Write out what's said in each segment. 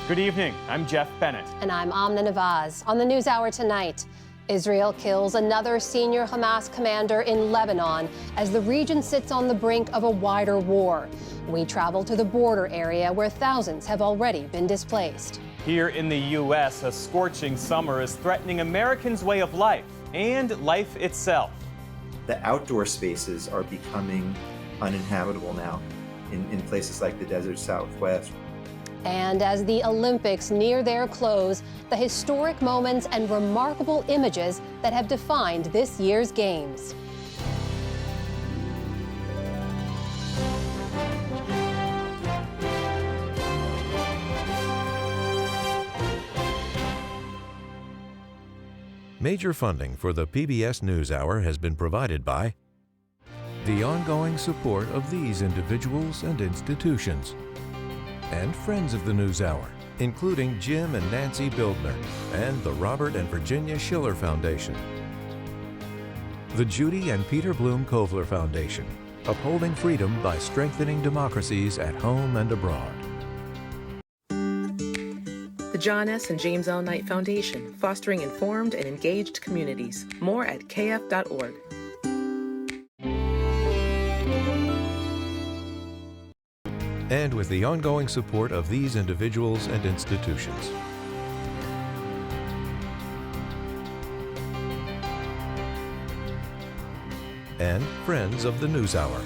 Good evening. I'm Jeff Bennett. And I'm Amna Nawaz. On the NewsHour tonight, Israel kills another senior Hamas commander in Lebanon as the region sits on the brink of a wider war. We travel to the border area where thousands have already been displaced. Here in the U.S., a scorching summer is threatening Americans' way of life and life itself. The outdoor spaces are becoming uninhabitable now in places like the desert Southwest. And as the Olympics near their close, the historic moments and remarkable images that have defined this year's Games. Major funding for the PBS NewsHour has been provided by the ongoing support of these individuals and institutions, and friends of the NewsHour, including Jim and Nancy Bildner and the Robert and Virginia Schiller Foundation, the Judy and Peter Bloom Kovler Foundation, upholding freedom by strengthening democracies at home and abroad. The John S. and James L. Knight Foundation, fostering informed and engaged communities. More at kf.org. And with the ongoing support of these individuals and institutions. And friends of the NewsHour.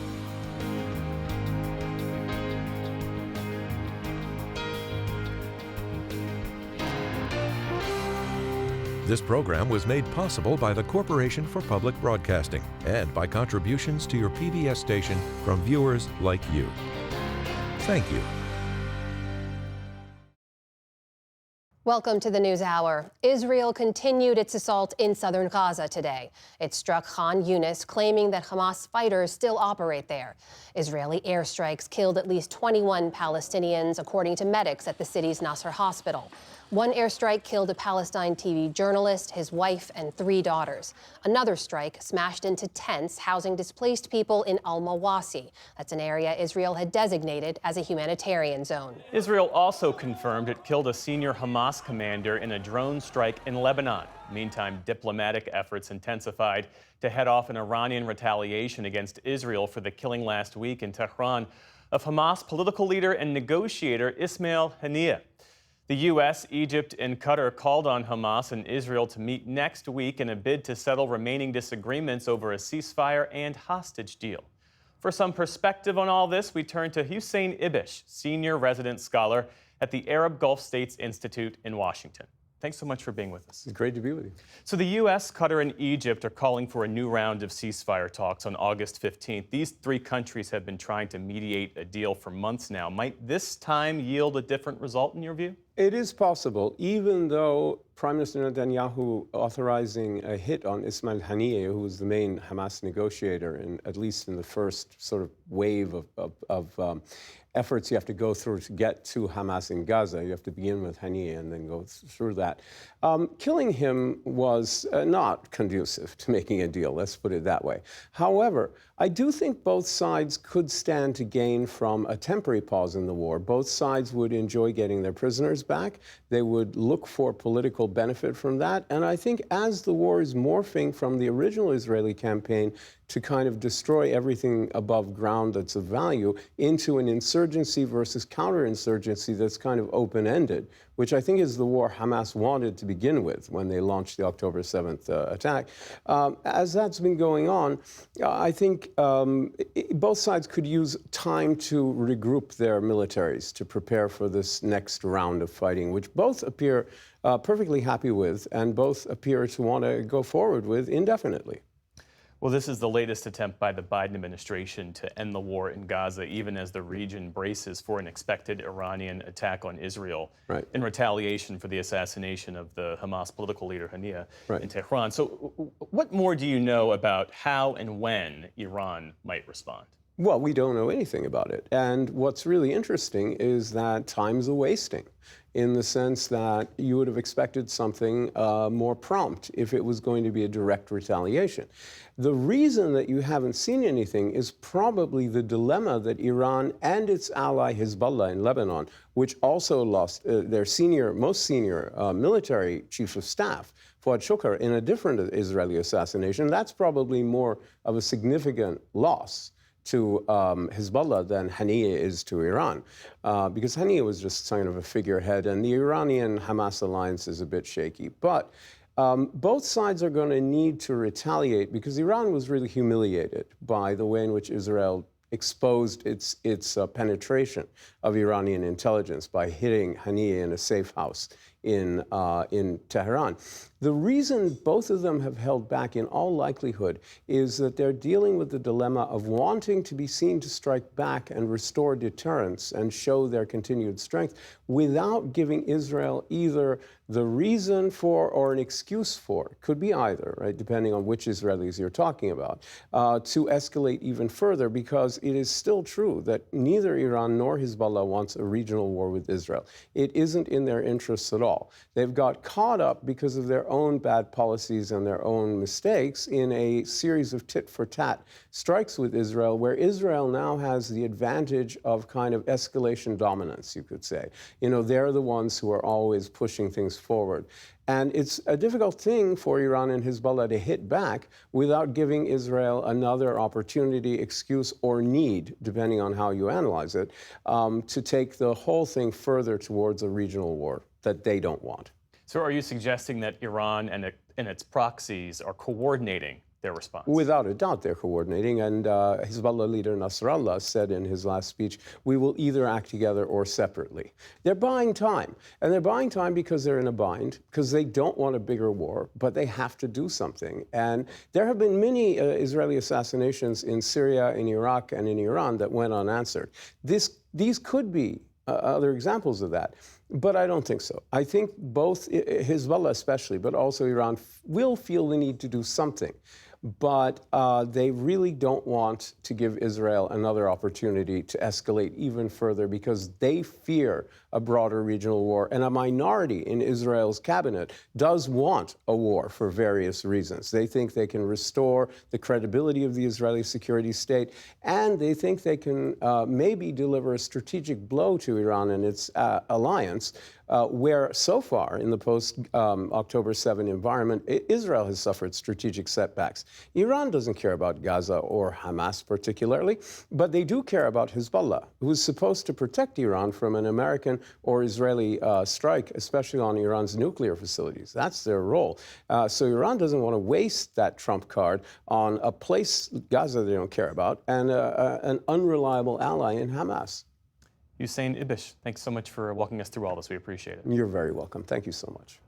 This program was made possible by the Corporation for Public Broadcasting and by contributions to your PBS station from viewers like you. Thank you. Welcome to the NewsHour. Israel continued its assault in southern Gaza today. It struck Khan Yunis, claiming that Hamas fighters still operate there. Israeli airstrikes killed at least 21 Palestinians, according to medics at the city's Nasser hospital. One airstrike killed a Palestine TV journalist, his wife, and 3 daughters. Another strike smashed into tents housing displaced people in Al-Mawasi. That's an area Israel had designated as a humanitarian zone. Israel also confirmed it killed a senior Hamas commander in a drone strike in Lebanon. Meantime, diplomatic efforts intensified to head off an Iranian retaliation against Israel for the killing last week in Tehran of Hamas political leader and negotiator Ismail Haniyeh. The U.S., Egypt, and Qatar called on Hamas and Israel to meet next week in a bid to settle remaining disagreements over a ceasefire and hostage deal. For some perspective on all this, we turn to Hussein Ibish, senior resident scholar at the Arab Gulf States Institute in Washington. Thanks so much for being with us. It's great to be with you. So the U.S., Qatar, and Egypt are calling for a new round of ceasefire talks on August 15th. These 3 countries have been trying to mediate a deal for months now. Might this time yield a different result in your view? It is possible, even though Prime Minister Netanyahu authorizing a hit on Ismail Haniyeh, who was the main Hamas negotiator, at least in the first sort of wave of efforts you have to go through to get to Hamas in Gaza. You have to begin with Haniyeh and then go through that. Killing him was not conducive to making a deal, let's put it that way. However, I do think both sides could stand to gain from a temporary pause in the war. Both sides would enjoy getting their prisoners back. They would look for political benefit from that. And I think as the war is morphing from the original Israeli campaign to kind of destroy everything above ground that's of value into an insurgency versus counterinsurgency that's kind of open-ended, which I think is the war Hamas wanted to begin with when they launched the October 7th attack. As that's been going on, I think both sides could use time to regroup their militaries to prepare for this next round of fighting, which both appear perfectly happy with and both appear to want to go forward with indefinitely. Well, this is the latest attempt by the Biden administration to end the war in Gaza, even as the region braces for an expected Iranian attack on Israel in retaliation for the assassination of the Hamas political leader Haniyeh in Tehran. So what more do you know about how and when Iran might respond? Well, we don't know anything about it. And what's really interesting is that time's a wasting, in the sense that you would have expected something more prompt if it was going to be a direct retaliation. The reason that you haven't seen anything is probably the dilemma that Iran and its ally Hezbollah in Lebanon, which also lost their most senior military chief of staff, Fuad Shukr, in a different Israeli assassination. That's probably more of a significant loss to Hezbollah than Haniyeh is to Iran, because Haniyeh was just kind of a figurehead, and the Iranian-Hamas alliance is a bit shaky. But both sides are going to need to retaliate, because Iran was really humiliated by the way in which Israel exposed its penetration of Iranian intelligence by hitting Haniyeh in a safe house in Tehran. The reason both of them have held back in all likelihood is that they're dealing with the dilemma of wanting to be seen to strike back and restore deterrence and show their continued strength without giving Israel either the reason for or an excuse for, it could be either, right, depending on which Israelis you're talking about, to escalate even further, because it is still true that neither Iran nor Hezbollah wants a regional war with Israel. It isn't in their interests at all. They've got caught up because of their own bad policies and their own mistakes in a series of tit-for-tat strikes with Israel, where Israel now has the advantage of kind of escalation dominance, you could say. You know, they're the ones who are always pushing things forward. And it's a difficult thing for Iran and Hezbollah to hit back without giving Israel another opportunity, excuse, or need, depending on how you analyze it, to take the whole thing further towards a regional war that they don't want. So are you suggesting that Iran and its proxies are coordinating their response? Without a doubt, they're coordinating. And Hezbollah leader Nasrallah said in his last speech, we will either act together or separately. They're buying time. And they're buying time because they're in a bind, because they don't want a bigger war, but they have to do something. And there have been many Israeli assassinations in Syria, in Iraq, and in Iran that went unanswered. These could be other examples of that. But I don't think so. I think both Hezbollah especially, but also Iran, will feel the need to do something. But they really don't want to give Israel another opportunity to escalate even further, because they fear a broader regional war. And a minority in Israel's cabinet does want a war for various reasons. They think they can restore the credibility of the Israeli security state, and they think they can maybe deliver a strategic blow to Iran and its alliance, where so far in the post-October 7 environment, Israel has suffered strategic setbacks. Iran doesn't care about Gaza or Hamas particularly, but they do care about Hezbollah, who is supposed to protect Iran from an American or Israeli strike, especially on Iran's nuclear facilities. That's their role. So Iran doesn't want to waste that trump card on a place, Gaza, they don't care about, and an unreliable ally in Hamas. Hussein Ibish, thanks so much for walking us through all this. We appreciate it. You're very welcome. Thank you so much.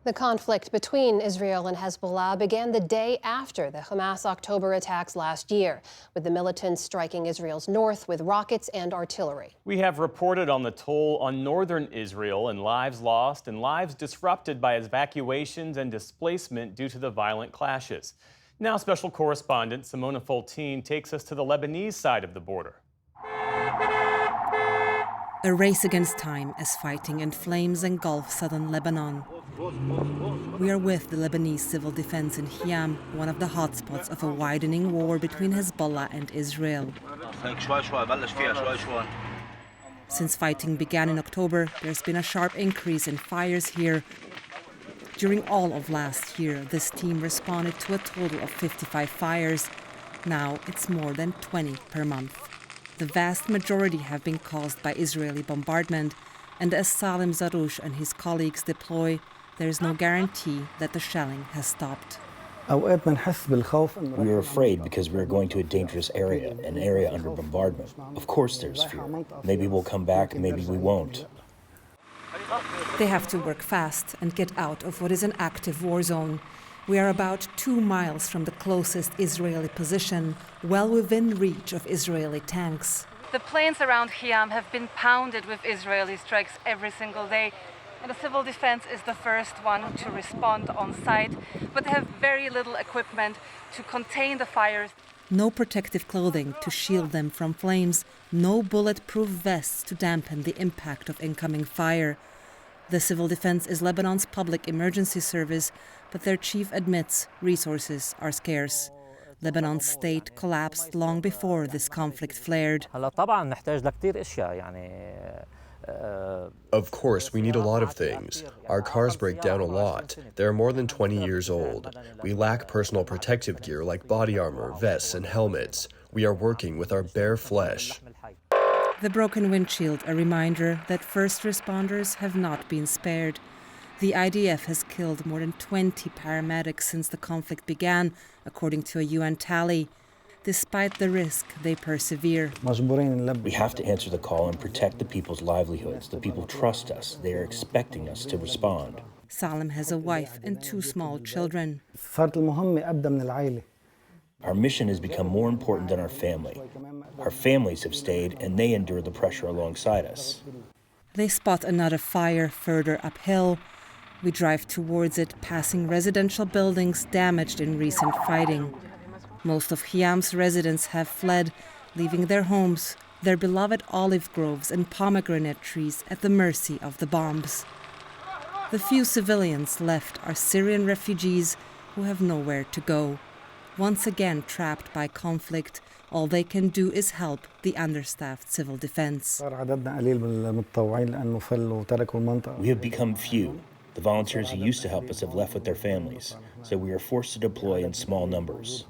The conflict between Israel and Hezbollah began the day after the Hamas October attacks last year, with the militants striking Israel's north with rockets and artillery. We have reported on the toll on northern Israel and lives lost and lives disrupted by evacuations and displacement due to the violent clashes. Now, special correspondent Simona Foltine takes us to the Lebanese side of the border. A race against time as fighting in flames engulf southern Lebanon. We are with the Lebanese civil defense in Khiam, one of the hotspots of a widening war between Hezbollah and Israel. Since fighting began in October, there's been a sharp increase in fires here. During all of last year, this team responded to a total of 55 fires. Now it's more than 20 per month. The vast majority have been caused by Israeli bombardment, and as Salim Zaroush and his colleagues deploy, there is no guarantee that the shelling has stopped. We are afraid because we are going to a dangerous area, an area under bombardment. Of course there's fear. Maybe we'll come back, maybe we won't. They have to work fast and get out of what is an active war zone. We are about 2 miles from the closest Israeli position, well within reach of Israeli tanks. The plains around Khiam have been pounded with Israeli strikes every single day, and the civil defense is the first one to respond on site, but they have very little equipment to contain the fires. No protective clothing to shield them from flames, no bulletproof vests to dampen the impact of incoming fire. The Civil Defense is Lebanon's public emergency service, but their chief admits resources are scarce. Lebanon's state collapsed long before this conflict flared. Of course, we need a lot of things. Our cars break down a lot. They're more than 20 years old. We lack personal protective gear like body armor, vests, and helmets. We are working with our bare flesh. The broken windshield, a reminder that first responders have not been spared. The IDF has killed more than 20 paramedics since the conflict began, according to a UN tally. Despite the risk, they persevere. We have to answer the call and protect the people's livelihoods. The people trust us. They are expecting us to respond. Salim has a wife and 2 small children. Our mission has become more important than our family. Our families have stayed, and they endure the pressure alongside us. They spot another fire further uphill. We drive towards it, passing residential buildings damaged in recent fighting. Most of Khiam's residents have fled, leaving their homes, their beloved olive groves and pomegranate trees at the mercy of the bombs. The few civilians left are Syrian refugees who have nowhere to go. Once again trapped by conflict, all they can do is help the understaffed civil defense. We have become few. The volunteers who used to help us have left with their families, so we are forced to deploy in small numbers.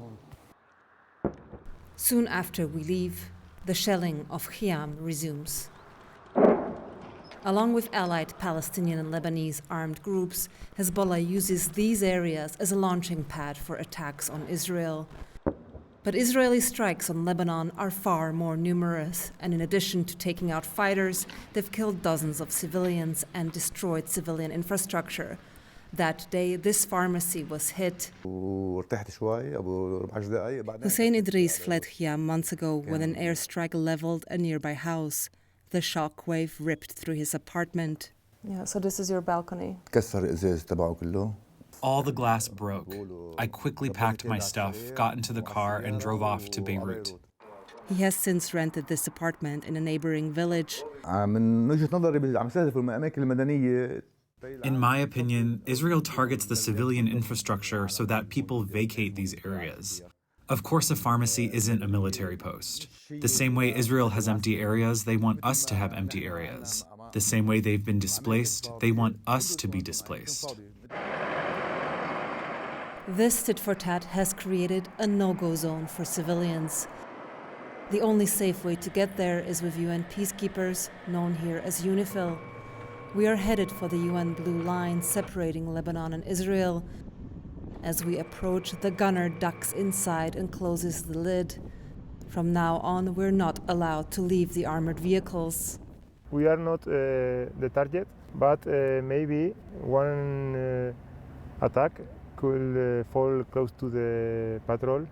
Soon after we leave, the shelling of Khiam resumes. Along with allied Palestinian and Lebanese armed groups, Hezbollah uses these areas as a launching pad for attacks on Israel. But Israeli strikes on Lebanon are far more numerous, and in addition to taking out fighters, they've killed dozens of civilians and destroyed civilian infrastructure. That day, this pharmacy was hit. Hussein Idris fled Khiam months ago when an airstrike leveled a nearby house. The shockwave ripped through his apartment. Yeah, so this is your balcony. All the glass broke. I quickly packed my stuff, got into the car, and drove off to Beirut. He has since rented this apartment in a neighboring village. In my opinion, Israel targets the civilian infrastructure so that people vacate these areas. Of course, a pharmacy isn't a military post. The same way Israel has empty areas, they want us to have empty areas. The same way they've been displaced, they want us to be displaced. This tit-for-tat has created a no-go zone for civilians. The only safe way to get there is with UN peacekeepers, known here as UNIFIL. We are headed for the UN Blue Line separating Lebanon and Israel. As we approach, the gunner ducks inside and closes the lid. From now on, we're not allowed to leave the armored vehicles. We are not the target, but maybe one attack could fall close to the patrol.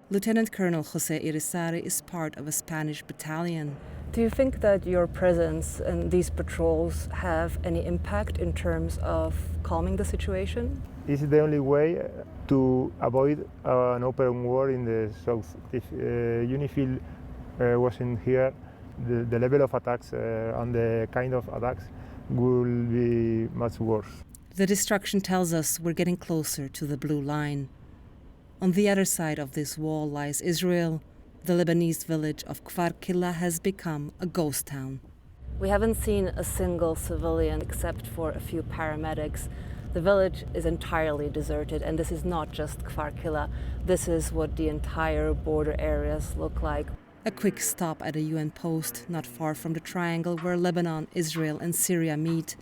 Lieutenant Colonel José Irizarry is part of a Spanish battalion. Do you think that your presence in these patrols have any impact in terms of calming the situation? It's the only way to avoid an open war in the south. If UNIFIL wasn't here, the level of attacks and the kind of attacks will be much worse. The destruction tells us we're getting closer to the blue line. On the other side of this wall lies Israel. The Lebanese village of Kfar Killa has become a ghost town. We haven't seen a single civilian except for a few paramedics. The village is entirely deserted, and this is not just Kfar Killa. This is what the entire border areas look like. A quick stop at a UN post not far from the triangle where Lebanon, Israel, and Syria meet.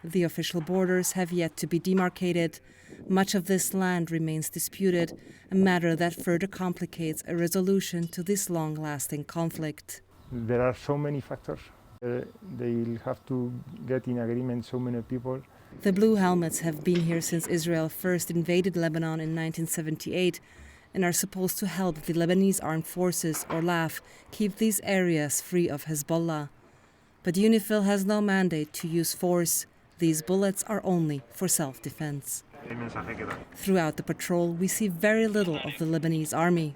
The official borders have yet to be demarcated. Much of this land remains disputed, a matter that further complicates a resolution to this long-lasting conflict. There are so many factors. They'll have to get in agreement, so many people. The Blue Helmets have been here since Israel first invaded Lebanon in 1978 and are supposed to help the Lebanese Armed Forces, or LAF, keep these areas free of Hezbollah. But UNIFIL has no mandate to use force. These bullets are only for self-defense. Throughout the patrol, we see very little of the Lebanese army.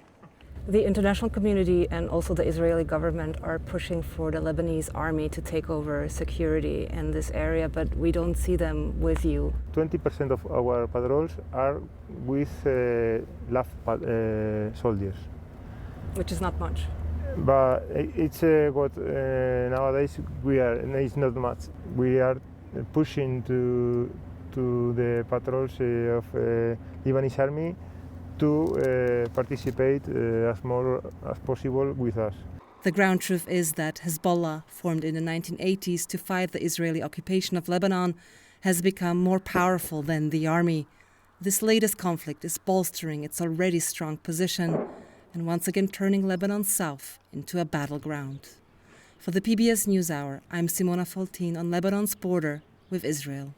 The international community and also the Israeli government are pushing for the Lebanese army to take over security in this area, but we don't see them with you. 20% of our patrols are with LAF soldiers. Which is not much. But it's what nowadays it's not much. We are pushing to the patrols of Lebanese army to participate as more as possible with us. The ground truth is that Hezbollah, formed in the 1980s to fight the Israeli occupation of Lebanon, has become more powerful than the army. This latest conflict is bolstering its already strong position and once again turning Lebanon south into a battleground. For the PBS NewsHour, I'm Simona Faltin on Lebanon's border with Israel.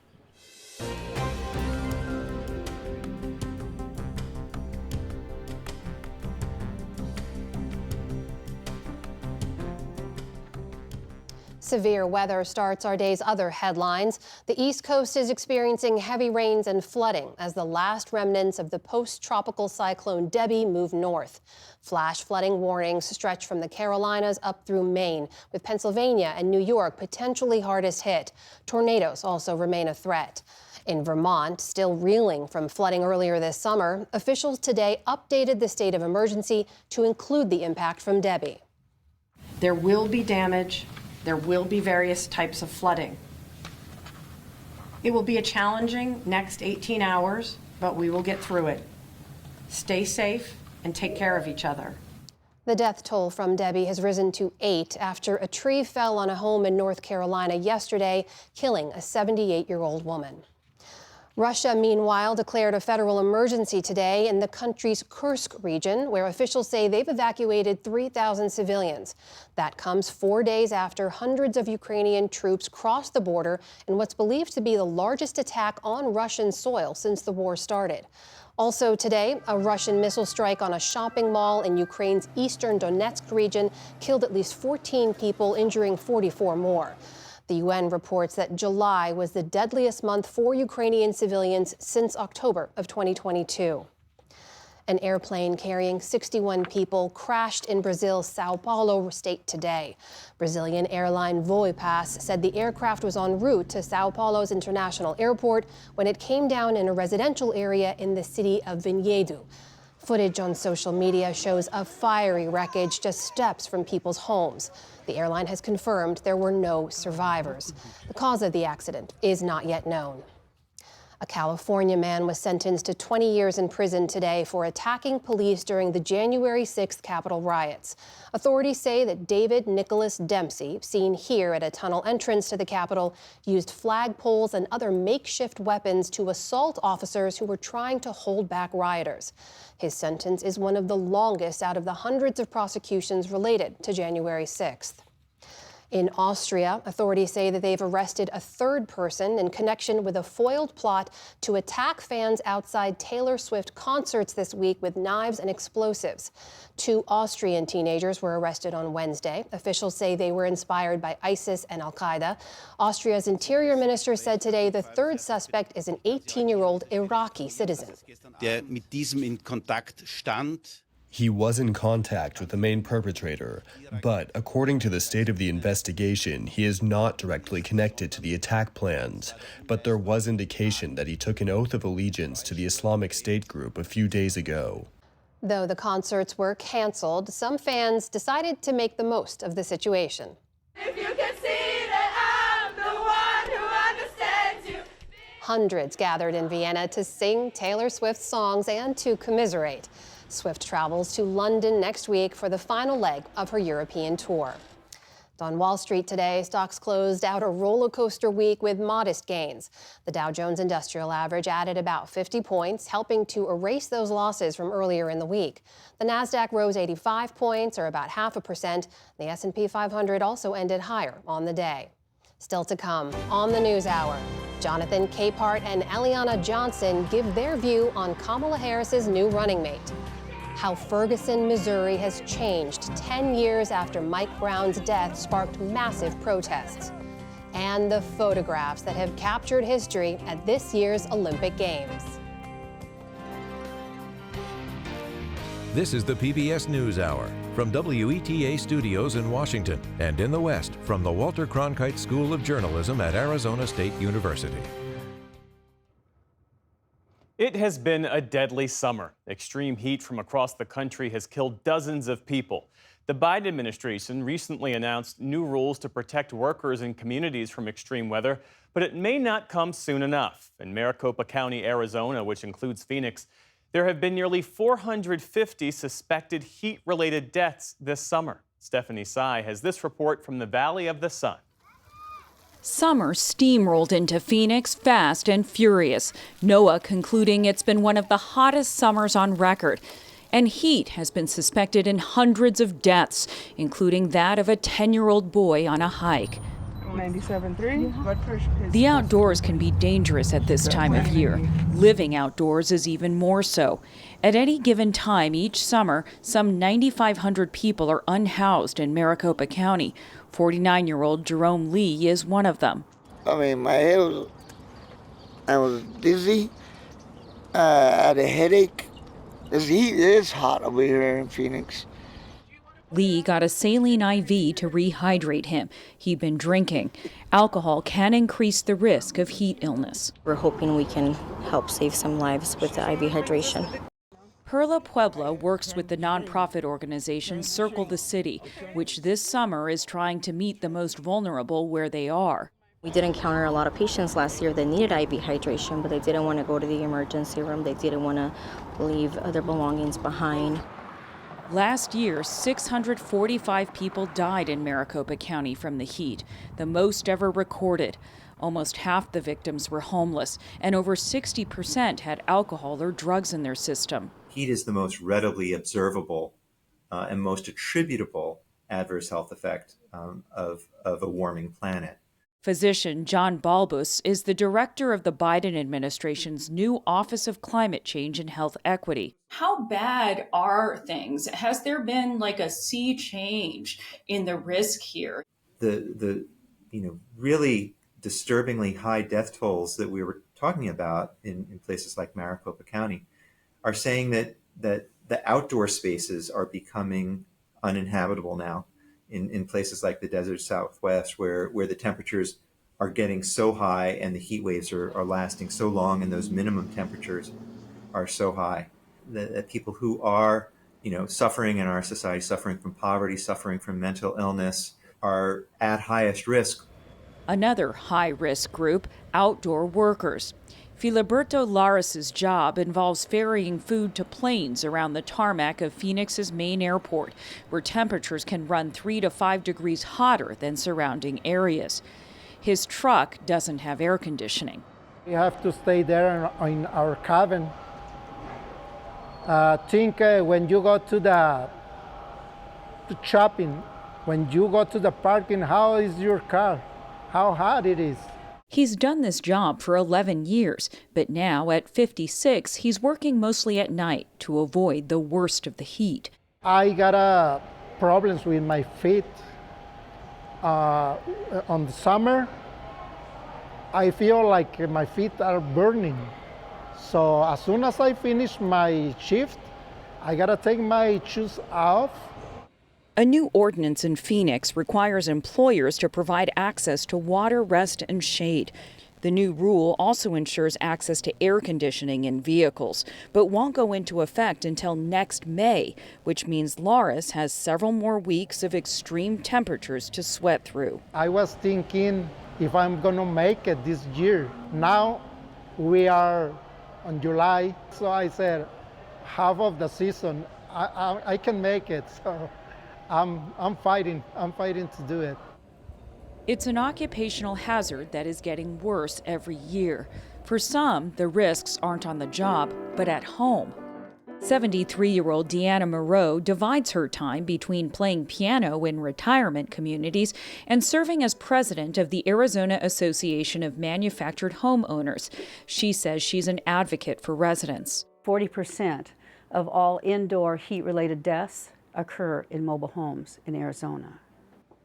Severe weather starts our day's other headlines. The East Coast is experiencing heavy rains and flooding as the last remnants of the post-tropical cyclone Debbie move north. Flash flooding warnings stretch from the Carolinas up through Maine, with Pennsylvania and New York potentially hardest hit. Tornadoes also remain a threat. In Vermont, still reeling from flooding earlier this summer, officials today updated the state of emergency to include the impact from Debbie. There will be damage. There will be various types of flooding. It will be a challenging next 18 hours, but we will get through it. Stay safe and take care of each other. The death toll from Debbie has risen to 8 after a tree fell on a home in North Carolina yesterday, killing a 78-year-old woman. Russia, meanwhile, declared a federal emergency today in the country's Kursk region, where officials say they've evacuated 3,000 civilians. That comes 4 days after hundreds of Ukrainian troops crossed the border in what's believed to be the largest attack on Russian soil since the war started. Also today, a Russian missile strike on a shopping mall in Ukraine's eastern Donetsk region killed at least 14 people, injuring 44 more. The UN reports that July was the deadliest month for Ukrainian civilians since October of 2022. An airplane carrying 61 people crashed in Brazil's Sao Paulo state today. Brazilian airline Voipass said the aircraft was en route to Sao Paulo's international airport when it came down in a residential area in the city of Vinhedo. Footage on social media shows a fiery wreckage just steps from people's homes. The airline has confirmed there were no survivors. The cause of the accident is not yet known. A California man was sentenced to 20 years in prison today for attacking police during the January 6th Capitol riots. Authorities say that David Nicholas Dempsey, seen here at a tunnel entrance to the Capitol, used flagpoles and other makeshift weapons to assault officers who were trying to hold back rioters. His sentence is one of the longest out of the hundreds of prosecutions related to January 6th. In Austria, authorities say that they've arrested a third person in connection with a foiled plot to attack fans outside Taylor Swift concerts this week with knives and explosives. 2 Austrian teenagers were arrested on Wednesday. Officials say they were inspired by ISIS and Al-Qaeda. Austria's interior minister said today the third suspect is an 18-year-old Iraqi citizen. He was in contact with the main perpetrator, but according to the state of the investigation, he is not directly connected to the attack plans. But there was indication that he took an oath of allegiance to the Islamic State group a few days ago. Though the concerts were canceled, some fans decided to make the most of the situation. If you can see that I'm the one who understands you. Hundreds gathered in Vienna to sing Taylor Swift songs and to commiserate. Swift travels to London next week for the final leg of her European tour. On Wall Street today, stocks closed out a roller coaster week with modest gains. The Dow Jones Industrial Average added about 50 points, helping to erase those losses from earlier in the week. The Nasdaq rose 85 points, or about 0.5%. The S&P 500 also ended higher on the day. Still to come on the NewsHour, Jonathan Capehart and Eliana Johnson give their view on Kamala Harris's new running mate. How Ferguson, Missouri has changed 10 years after Mike Brown's death sparked massive protests. And the photographs that have captured history at this year's Olympic Games. This is the PBS NewsHour from WETA Studios in Washington and in the West from the Walter Cronkite School of Journalism at Arizona State University. It has been a deadly summer. Extreme heat from across the country has killed dozens of people. The Biden administration recently announced new rules to protect workers and communities from extreme weather, but it may not come soon enough. In Maricopa County, Arizona, which includes Phoenix, there have been nearly 450 suspected heat-related deaths this summer. Stephanie Sy has this report from the Valley of the Sun. Summer steamrolled into Phoenix fast and furious. NOAA concluding it's been one of the hottest summers on record. And heat has been suspected in hundreds of deaths, including that of a 10-year-old boy on a hike. 97.3. The outdoors can be dangerous at this time of year. Living outdoors is even more so. At any given time each summer, some 9,500 people are unhoused in Maricopa County. 49-year-old Jerome Lee is one of them. I mean, my head I was dizzy. I had a headache. This heat is hot over here in Phoenix. Lee got a saline IV to rehydrate him. He'd been drinking. Alcohol can increase the risk of heat illness. We're hoping we can help save some lives with the IV hydration. Perla Pueblo works with the nonprofit organization Circle the City, which this summer is trying to meet the most vulnerable where they are. We did encounter a lot of patients last year that needed IV hydration, but they didn't want to go to the emergency room. They didn't want to leave their belongings behind. Last year, 645 people died in Maricopa County from the heat, the most ever recorded. Almost half the victims were homeless, and over 60% had alcohol or drugs in their system. Heat is the most readily observable and most attributable adverse health effect of a warming planet. Physician John Balbus is the director of the Biden administration's new Office of Climate Change and Health Equity. How bad are things? Has there been like a sea change in the risk here? The really disturbingly high death tolls that we were talking about in places like Maricopa County are saying that the outdoor spaces are becoming uninhabitable now. In places like the desert Southwest, where the temperatures are getting so high and the heat waves are lasting so long and those minimum temperatures are so high that people who are, suffering in our society, suffering from poverty, suffering from mental illness, are at highest risk. Another high-risk group, outdoor workers. Filiberto Laris's job involves ferrying food to planes around the tarmac of Phoenix's main airport, where temperatures can run 3 to 5 degrees hotter than surrounding areas. His truck doesn't have air conditioning. We have to stay there in our cabin. When you go to shopping, when you go to the parking, how is your car? How hot it is? He's done this job for 11 years, but now at 56, he's working mostly at night to avoid the worst of the heat. I got problems with my feet. On the summer, I feel like my feet are burning. So as soon as I finish my shift, I gotta take my shoes off. A new ordinance in Phoenix requires employers to provide access to water, rest, and shade. The new rule also ensures access to air conditioning in vehicles, but won't go into effect until next May, which means Laris has several more weeks of extreme temperatures to sweat through. I was thinking if I'm gonna make it this year. Now we are on July, so I said half of the season, I can make it. So I'm fighting to do it. It's an occupational hazard that is getting worse every year. For some, the risks aren't on the job, but at home. 73-year-old Deanna Moreau divides her time between playing piano in retirement communities and serving as president of the Arizona Association of Manufactured Homeowners. She says she's an advocate for residents. 40% of all indoor heat-related deaths occur in mobile homes in Arizona.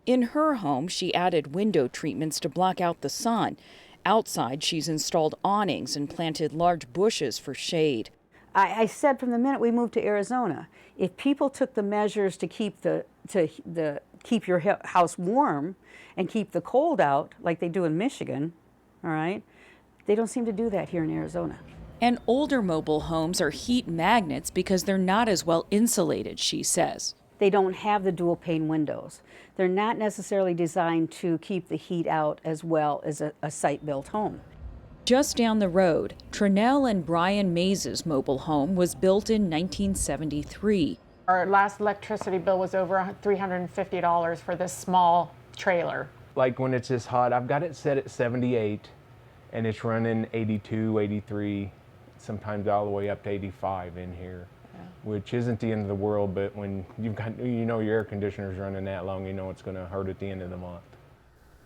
In her home, she added window treatments to block out the sun. Outside, she's installed awnings and planted large bushes for shade. I said from the minute we moved to Arizona, if people took the measures to keep keep your house warm and keep the cold out, like they do in Michigan, all right, they don't seem to do that here in Arizona. And older mobile homes are heat magnets because they're not as well insulated, she says. They don't have the dual pane windows. They're not necessarily designed to keep the heat out as well as a site-built home. Just down the road, Trinell and Brian Mays' mobile home was built in 1973. Our last electricity bill was over $350 for this small trailer. Like when it's this hot, I've got it set at 78 and it's running 82, 83, sometimes all the way up to 85 in here, which isn't the end of the world, but when you've got, your air conditioner's running that long, it's going to hurt at the end of the month.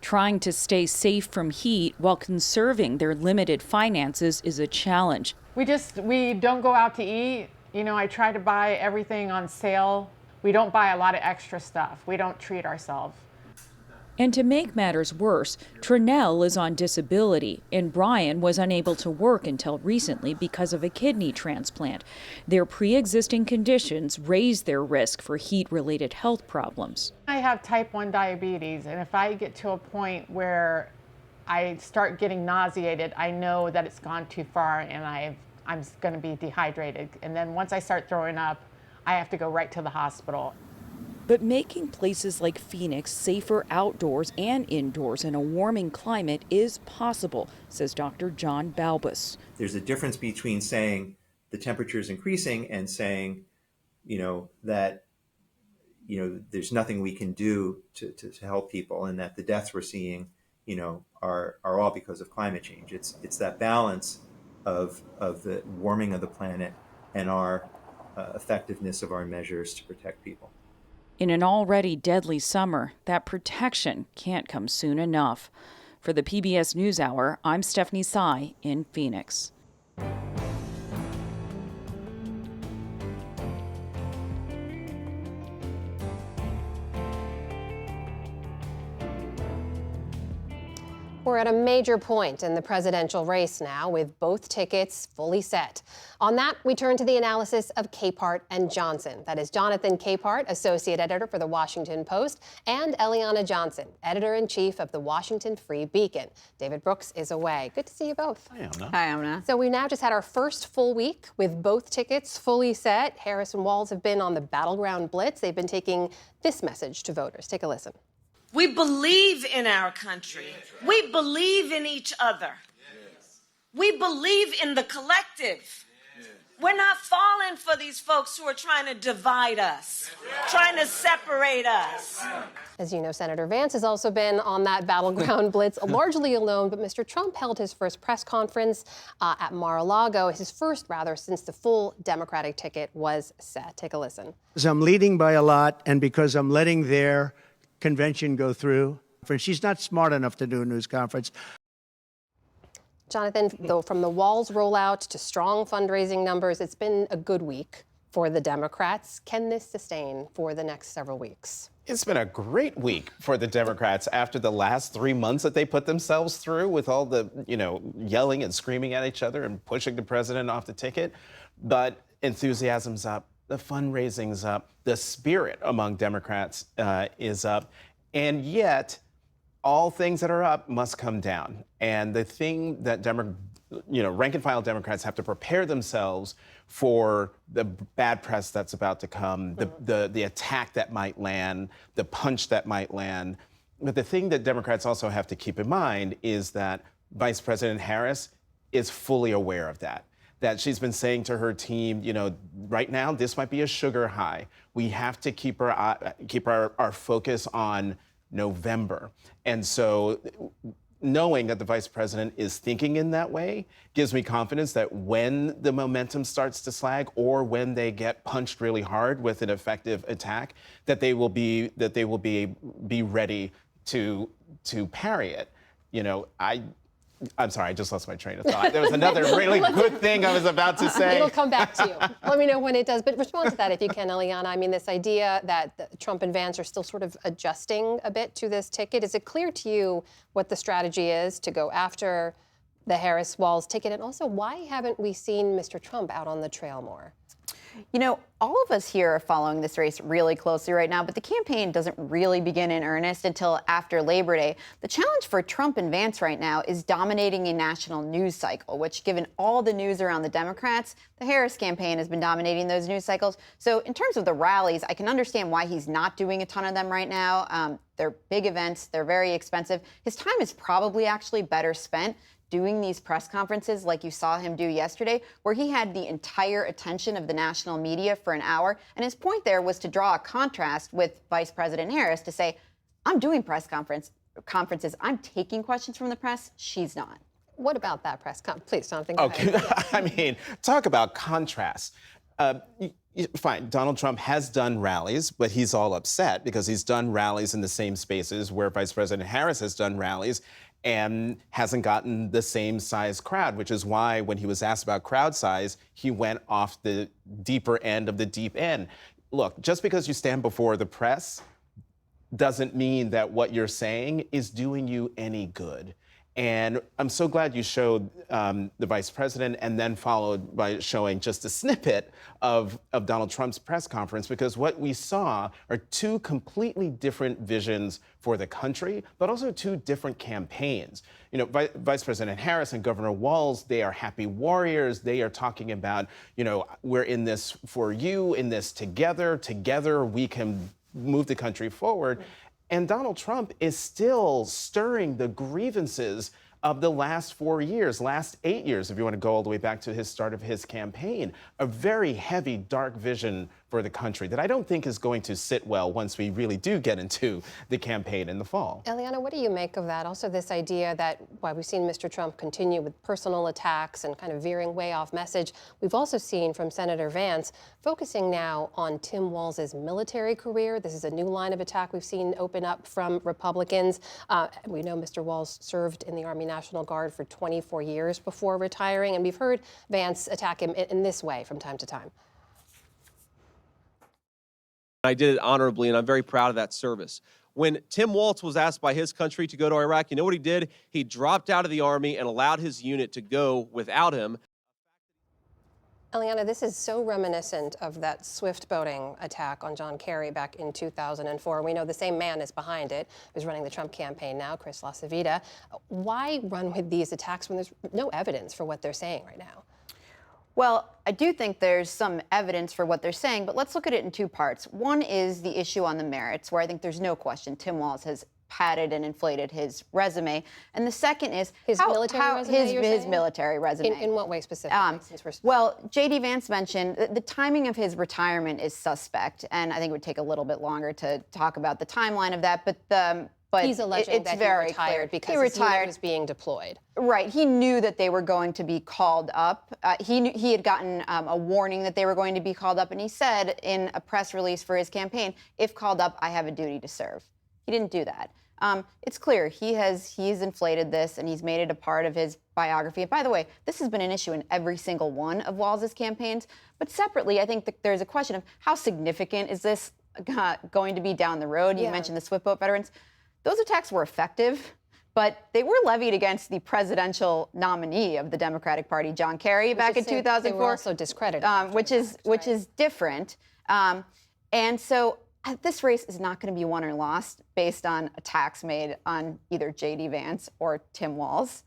Trying to stay safe from heat while conserving their limited finances is a challenge. We don't go out to eat. I try to buy everything on sale. We don't buy a lot of extra stuff. We don't treat ourselves. And to make matters worse, Trinell is on disability, and Brian was unable to work until recently because of a kidney transplant. Their pre-existing conditions raise their risk for heat-related health problems. I have type 1 diabetes, and if I get to a point where I start getting nauseated, I know that it's gone too far and I'm going to be dehydrated. And then once I start throwing up, I have to go right to the hospital. But making places like Phoenix safer outdoors and indoors in a warming climate is possible, says Dr. John Balbus. There's a difference between saying the temperature is increasing and saying, that, there's nothing we can do to help people, and that the deaths we're seeing, are all because of climate change. It's that balance of the warming of the planet and our effectiveness of our measures to protect people. In an already deadly summer, that protection can't come soon enough. For the PBS NewsHour, I'm Stephanie Tsai in Phoenix. We're at a major point in the presidential race now, with both tickets fully set. On that, we turn to the analysis of Capehart and Johnson. That is Jonathan Capehart, associate editor for The Washington Post, and Eliana Johnson, editor-in-chief of the Washington Free Beacon. David Brooks is away. Good to see you both. Hi, Amna. Hi, Amna. So we now just had our first full week with both tickets fully set. Harris and Walz have been on the battleground blitz. They've been taking this message to voters. Take a listen. We believe in our country. We believe in each other. We believe in the collective. We're not falling for these folks who are trying to divide us, trying to separate us. As you know, Senator Vance has also been on that battleground blitz, largely alone, but Mr. Trump held his first press conference at Mar-a-Lago, his first, rather, since the full Democratic ticket was set. Take a listen. I'm leading by a lot, and because I'm letting their convention go through. She's not smart enough to do a news conference. Jonathan, though, from the Walz rollout to strong fundraising numbers, it's been a good week for the Democrats. Can this sustain for the next several weeks? It's been a great week for the Democrats after the last 3 months that they put themselves through with all the, yelling and screaming at each other and pushing the president off the ticket. But enthusiasm's up. The fundraising's up, the spirit among Democrats is up, and yet all things that are up must come down. And the thing that rank and file Democrats have to prepare themselves for the bad press that's about to come, the attack that might land, the punch that might land. But the thing that Democrats also have to keep in mind is that Vice President Harris is fully aware of that she's been saying to her team, right now, this might be a sugar high. We have to keep our focus on November. And so knowing that the vice president is thinking in that way gives me confidence that when the momentum starts to slag or when they get punched really hard with an effective attack, that they will be ready to parry it. I'm sorry, I just lost my train of thought. There was another really good thing I was about to say. It'll come back to you. Let me know when it does. But respond to that if you can, Eliana. I mean, this idea that Trump and Vance are still sort of adjusting a bit to this ticket. Is it clear to you what the strategy is to go after The Harris-Walz ticket, and also why haven't we seen Mr. Trump out on the trail more? You know, all of us here are following this race really closely right now, but the campaign doesn't really begin in earnest until after Labor Day. The challenge for Trump and Vance right now is dominating a national news cycle, which, given all the news around the Democrats, the Harris campaign has been dominating those news cycles. So in terms of the rallies, I can understand why he's not doing a ton of them right now. They're big events. They're very expensive. His time is probably actually better spent doing these press conferences like you saw him do yesterday, where he had the entire attention of the national media for an hour. And his point there was to draw a contrast with Vice President Harris to say, I'm doing press conferences. I'm taking questions from the press. She's not. What about that press conference? Please, Jonathan, go ahead. I mean, talk about contrast. Fine, Donald Trump has done rallies, but he's all upset because he's done rallies in the same spaces where Vice President Harris has done rallies and hasn't gotten the same size crowd, which is why when he was asked about crowd size, he went off the deeper end of the deep end. Look, just because you stand before the press doesn't mean that what you're saying is doing you any good. And I'm so glad you showed the vice president and then followed by showing just a snippet of Donald Trump's press conference, because what we saw are two completely different visions for the country, but also two different campaigns. You know, Vice President Harris and Governor Walz, they are happy warriors. They are talking about, you know, we're in this for you, in this together. Together we can move the country forward. And Donald Trump is still stirring the grievances of the last 4 years, last 8 years, if you want to go all the way back to his start of his campaign. A very heavy, dark vision for the country that I don't think is going to sit well once we really do get into the campaign in the fall. Eliana, what do you make of that? Also, this idea that while we've seen Mr. Trump continue with personal attacks and kind of veering way off message, we've also seen from Senator Vance focusing now on Tim Walz's military career. This is a new line of attack we've seen open up from Republicans. We know Mr. Walz served in the Army National Guard for 24 years before retiring, and we've heard Vance attack him in this way from time to time. I did it honorably, and I'm very proud of that service. When Tim Walz was asked by his country to go to Iraq, you know what he did? He dropped out of the Army and allowed his unit to go without him. Eliana, this is so reminiscent of that swift boating attack on John Kerry back in 2004. We know the same man is behind it, who's running the Trump campaign now, Chris LaCivita. Why run with these attacks when there's no evidence for what they're saying right now? Well, I do think there's some evidence for what they're saying, but let's look at it in two parts. One is the issue on the merits, where I think there's no question Tim Walz has padded and inflated his resume. And the second is his military resume. His military resume. In what way specifically? Well, J.D. Vance mentioned the timing of his retirement is suspect, and I think it would take a little bit longer to talk about the timeline of that. But he's alleging that he retired because his unit was being deployed. Right. He knew that they were going to be called up. He had gotten a warning that they were going to be called up, and he said in a press release for his campaign, if called up, I have a duty to serve. He didn't do that. It's clear he's inflated this, and he's made it a part of his biography. And by the way, this has been an issue in every single one of Walz's campaigns. But separately, I think that there's a question of how significant is this going to be down the road? You mentioned the swift boat veterans. Those attacks were effective, but they were levied against the presidential nominee of the Democratic Party, John Kerry, back in 2004. They were also discredited. Which is different. And so this race is not going to be won or lost based on attacks made on either J.D. Vance or Tim Walz.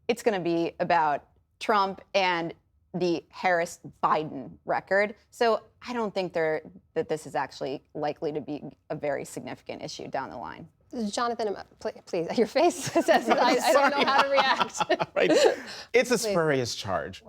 It's going to be about Trump and the Harris-Biden record. So I don't think that this is actually likely to be a very significant issue down the line. Jonathan, please, your face says I don't know how to react. Right. It's a spurious charge.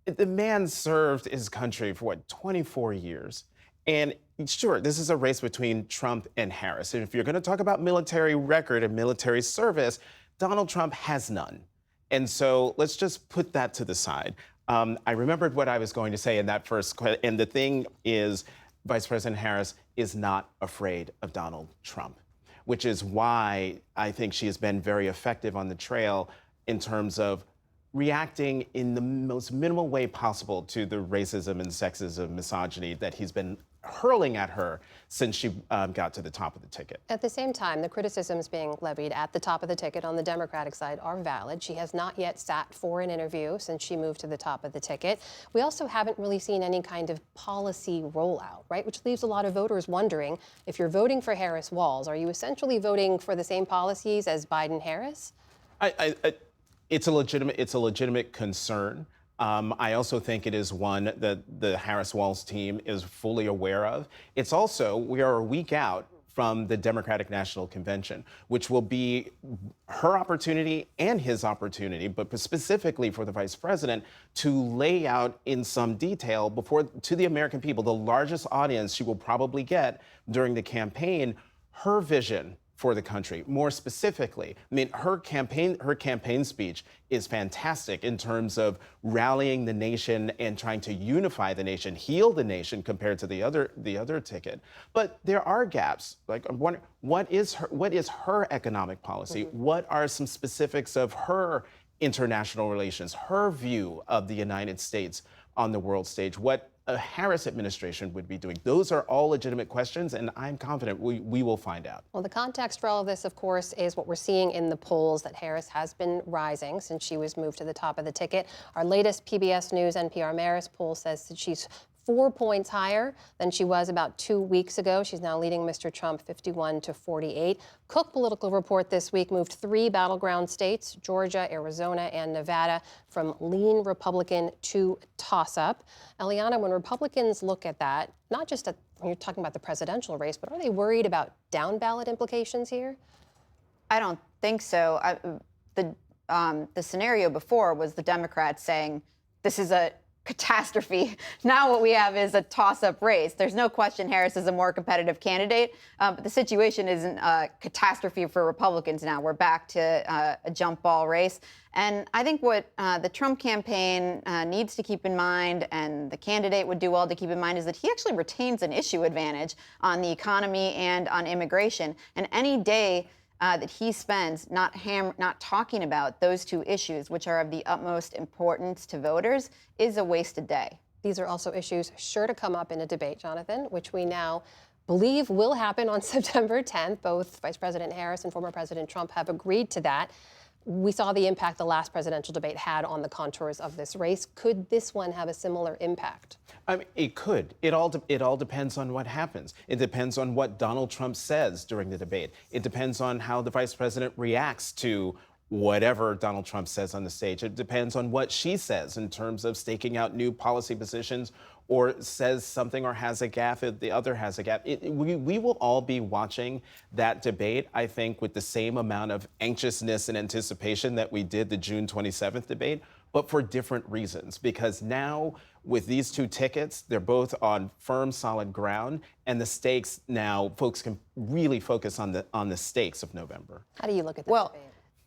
The man served his country for, 24 years? And sure, this is a race between Trump and Harris. And if you're going to talk about military record and military service, Donald Trump has none. And so let's just put that to the side. I remembered what I was going to say in that first question. And the thing is, Vice President Harris is not afraid of Donald Trump, which is why I think she has been very effective on the trail in terms of reacting in the most minimal way possible to the racism and sexism, misogyny that he's been hurling at her since she got to the top of the ticket. At the same time, the criticisms being levied at the top of the ticket on the Democratic side are valid. She has not yet sat for an interview since she moved to the top of the ticket. We also haven't really seen any kind of policy rollout, right? Which leaves a lot of voters wondering, if you're voting for Harris-Walz, are you essentially voting for the same policies as Biden-Harris? It's a legitimate concern. I also think it is one that the Harris-Walz team is fully aware of. It's also, we are a week out from the Democratic National Convention, which will be her opportunity and his opportunity, but specifically for the vice president, to lay out in some detail to the American people, the largest audience she will probably get during the campaign, her vision for the country. More specifically, I mean, her campaign speech is fantastic in terms of rallying the nation and trying to unify the nation, heal the nation compared to the other ticket. But there are gaps. Like, what is her economic policy? What are some specifics of her international relations, her view of the United States on the world stage? What a Harris administration would be doing? Those are all legitimate questions, and I'm confident we will find out. Well, the context for all of this, of course, is what we're seeing in the polls, that Harris has been rising since she was moved to the top of the ticket. Our latest PBS News NPR Marist poll says that she's 4 points higher than she was about 2 weeks ago. She's now leading Mr. Trump 51-48. Cook Political Report this week moved 3 battleground states, Georgia, Arizona, and Nevada, from lean Republican to toss-up. Eliana, when Republicans look at that, not just when you're talking about the presidential race, but are they worried about down-ballot implications here? I don't think so. The scenario before was the Democrats saying this is a catastrophe. Now what we have is a toss-up race. There's no question Harris is a more competitive candidate, but the situation isn't a catastrophe for Republicans now. We're back to a jump ball race. And I think what the Trump campaign needs to keep in mind, and the candidate would do well to keep in mind, is that he actually retains an issue advantage on the economy and on immigration. And any day that he spends not talking about those two issues, which are of the utmost importance to voters, is a wasted day. These are also issues sure to come up in a debate, Jonathan, which we now believe will happen on September 10th. Both Vice President Harris and former President Trump have agreed to that. We saw the impact the last presidential debate had on the contours of this race. Could this one have a similar impact? I mean, it could. It all depends on what happens. It depends on what Donald Trump says during the debate. It depends on how the vice president reacts to whatever Donald Trump says on the stage. It depends on what she says in terms of staking out new policy positions, or says something or has a gaffe if the other has a gaffe. We will all be watching that debate, I think, with the same amount of anxiousness and anticipation that we did the June 27th debate, but for different reasons. Because now, with these two tickets, they're both on firm, solid ground, and the stakes now, folks can really focus on the stakes of November. How do you look at that debate?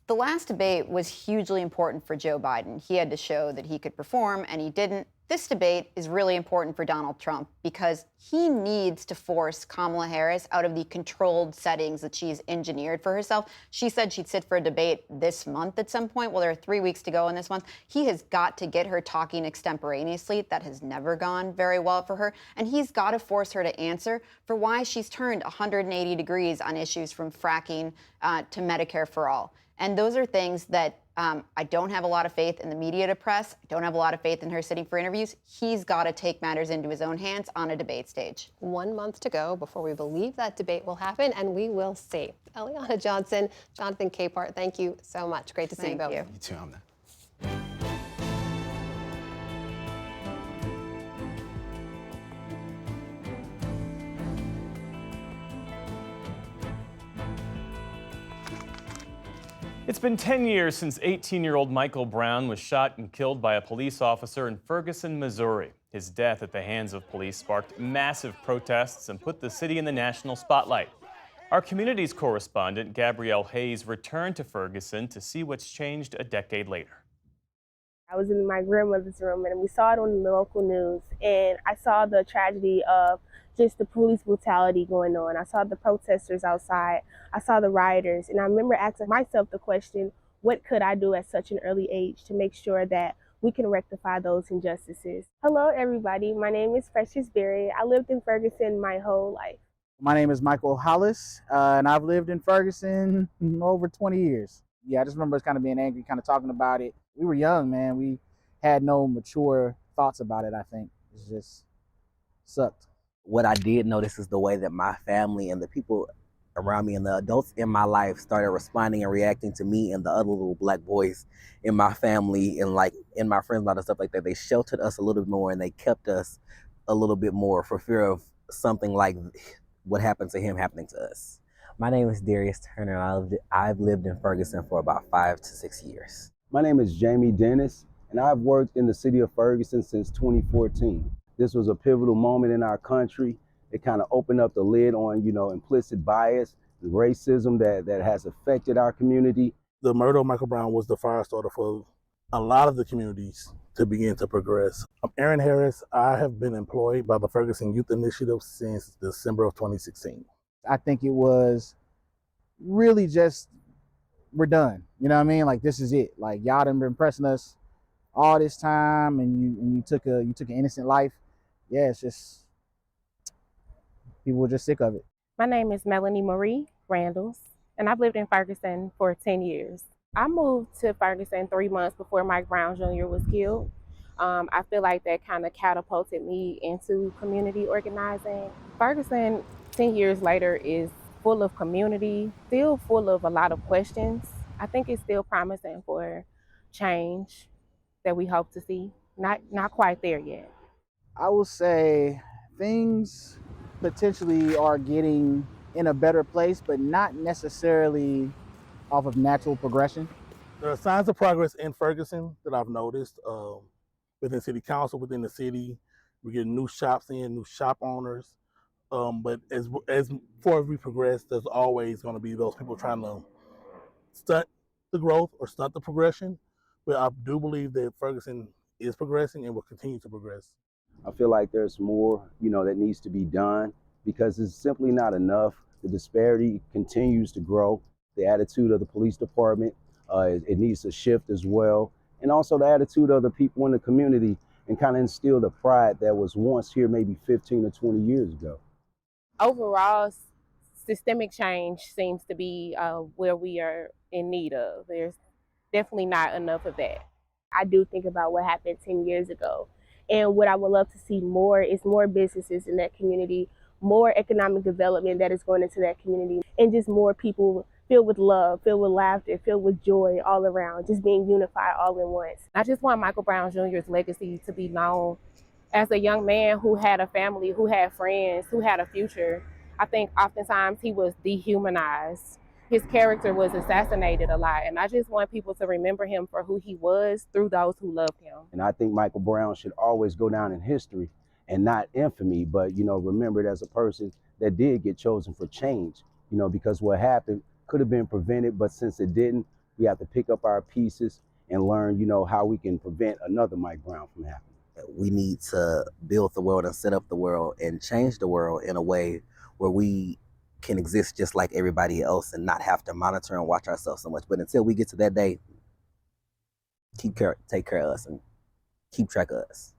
The last debate was hugely important for Joe Biden. He had to show that he could perform, and he didn't. This debate is really important for Donald Trump because he needs to force Kamala Harris out of the controlled settings that she's engineered for herself. She said she'd sit for a debate this month at some point. Well, there are 3 weeks to go in this month. He has got to get her talking extemporaneously. That has never gone very well for her. And he's got to force her to answer for why she's turned 180 degrees on issues from fracking to Medicare for all. And those are things that I don't have a lot of faith in the media to press. I don't have a lot of faith in her sitting for interviews. He's got to take matters into his own hands on a debate stage. 1 month to go before we believe that debate will happen, and we will see. Eliana Johnson, Jonathan Capehart, thank you so much. Great to see you both. You too, Amna. It's been 10 years since 18-year-old Michael Brown was shot and killed by a police officer in Ferguson, Missouri. His death at the hands of police sparked massive protests and put the city in the national spotlight. Our communities correspondent, Gabrielle Hayes, returned to Ferguson to see what's changed a decade later. I was in my grandmother's room and we saw it on the local news, and I saw the tragedy of just the police brutality going on. I saw the protesters outside. I saw the rioters, and I remember asking myself the question, what could I do at such an early age to make sure that we can rectify those injustices. Hello, everybody. My name is Precious Berry. I lived in Ferguson my whole life. My name is Michael Hollis, and I've lived in Ferguson over 20 years. Yeah, I just remember us kind of being angry, kind of talking about it. We were young, man. We had no mature thoughts about it, I think. It just sucked. What I did notice is the way that my family and the people around me and the adults in my life started responding and reacting to me and the other little black boys in my family and like in my friends and all that stuff like that. They sheltered us a little bit more and they kept us a little bit more for fear of something like what happened to him happening to us. My name is Darius Turner and I've lived in Ferguson for about 5 to 6 years. My name is Jamie Dennis and I've worked in the city of Ferguson since 2014. This was a pivotal moment in our country. It kind of opened up the lid on, implicit bias and racism that has affected our community. The murder of Michael Brown was the fire starter for a lot of the communities to begin to progress. I'm Aaron Harris. I have been employed by the Ferguson Youth Initiative since December of 2016. I think it was really just, we're done. You know what I mean? Like, this is it. Like, y'all done been pressing us all this time and you took an innocent life. Yeah, it's just, people were just sick of it. My name is Melanie Marie Randalls, and I've lived in Ferguson for 10 years. I moved to Ferguson 3 months before Mike Brown Jr. was killed. I feel like that kind of catapulted me into community organizing. Ferguson, 10 years later, is full of community, still full of a lot of questions. I think it's still promising for change that we hope to see. Not quite there yet. I will say things potentially are getting in a better place, but not necessarily off of natural progression. There are signs of progress in Ferguson that I've noticed within city council, within the city. We're getting new shops in, new shop owners. But as far as we progress, there's always going to be those people trying to stunt the growth or stunt the progression. But I do believe that Ferguson is progressing and will continue to progress. I feel like there's more, that needs to be done because it's simply not enough. The disparity continues to grow. The attitude of the police department, it needs to shift as well. And also the attitude of the people in the community and kind of instill the pride that was once here maybe 15 or 20 years ago. Overall, systemic change seems to be where we are in need of. There's definitely not enough of that. I do think about what happened 10 years ago. And what I would love to see more is more businesses in that community, more economic development that is going into that community, and just more people filled with love, filled with laughter, filled with joy all around, just being unified all in once. I just want Michael Brown Jr.'s legacy to be known as a young man who had a family, who had friends, who had a future. I think oftentimes he was dehumanized. His character was assassinated a lot, and I just want people to remember him for who he was through those who loved him. And I think Michael Brown should always go down in history and not infamy, but, remembered as a person that did get chosen for change, because what happened could have been prevented, but since it didn't, we have to pick up our pieces and learn, how we can prevent another Mike Brown from happening. We need to build the world and set up the world and change the world in a way where we can exist just like everybody else and not have to monitor and watch ourselves so much. But until we get to that day, take care of us and keep track of us.